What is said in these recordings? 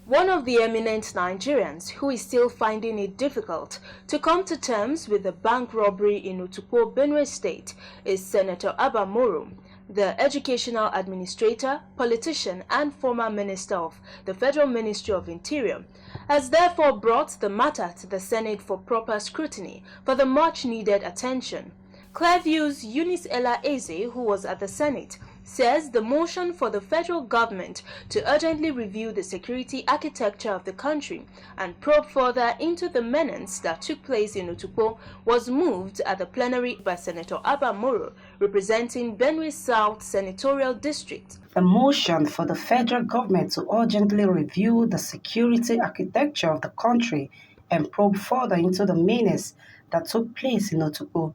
One of the eminent Nigerians who is still finding it difficult to come to terms with the bank robbery in Otukpo, Benue State is Senator Abba Moro, the educational administrator, politician and former minister of the Federal Ministry of Interior, has therefore brought the matter to the Senate for proper scrutiny for the much-needed attention. Clearview's Eunice Ella Eze, who was at the Senate, says the motion for the federal government to urgently review the security architecture of the country and probe further into the menace that took place in Otukpo was moved at the plenary by Senator Abba Moro, representing Benue South Senatorial District. The motion for the federal government to urgently review the security architecture of the country and probe further into the menace that took place in Otukpo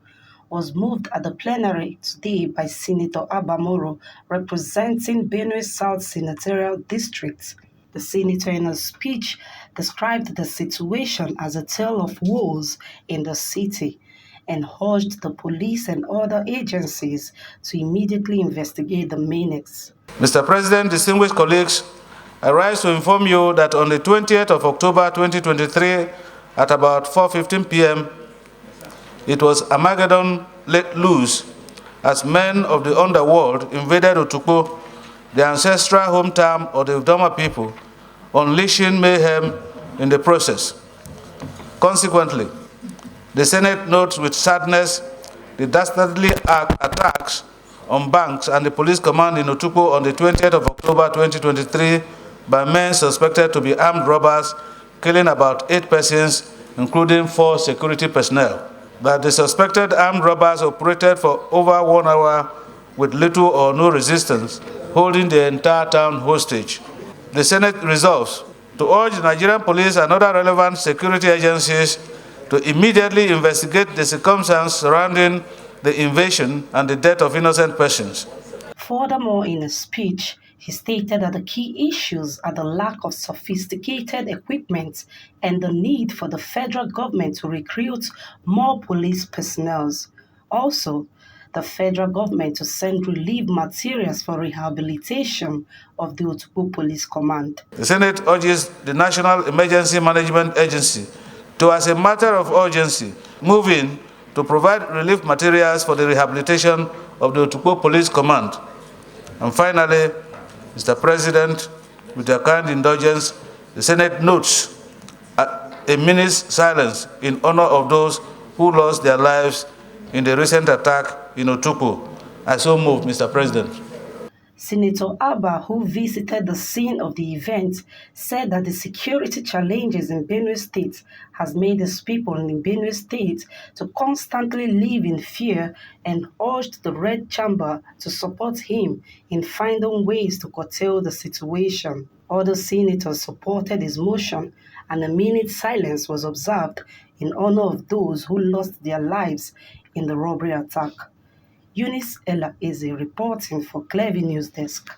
was moved at the plenary today by Senator Abba Moro, representing Benue South Senatorial District. The senator in a speech described the situation as a tale of woes in the city and urged the police and other agencies to immediately investigate the menace. Mr. President, distinguished colleagues, I rise to inform you that on the 20th of October 2023 at about 4:15 p.m., it was Armageddon let loose as men of the underworld invaded Otukpo, the ancestral hometown of the Udoma people, unleashing mayhem in the process. Consequently, the Senate notes with sadness the dastardly attacks on banks and the police command in Otukpo on the 20th of October 2023 by men suspected to be armed robbers, killing about 8 persons, including 4 security personnel. That the suspected armed robbers operated for over 1 hour with little or no resistance, holding the entire town hostage. The Senate resolves to urge the Nigerian police and other relevant security agencies to immediately investigate the circumstances surrounding the invasion and the death of innocent persons. Furthermore, in a speech, he stated that the key issues are the lack of sophisticated equipment and the need for the federal government to recruit more police personnel. Also, the federal government to send relief materials for rehabilitation of the Otukpo Police Command. The Senate urges the National Emergency Management Agency to, as a matter of urgency, move in to provide relief materials for the rehabilitation of the Otukpo Police Command. And finally, Mr. President, with your kind indulgence, the Senate notes a minute's silence in honor of those who lost their lives in the recent attack in Otukpo. I so move, Mr. President. Senator Abba, who visited the scene of the event, said that the security challenges in Benue State has made his people in Benue State to constantly live in fear and urged the Red Chamber to support him in finding ways to curtail the situation. Other senators supported his motion, and a minute's silence was observed in honor of those who lost their lives in the robbery attack. Eunice Ella Eze reporting for Clearview News Desk.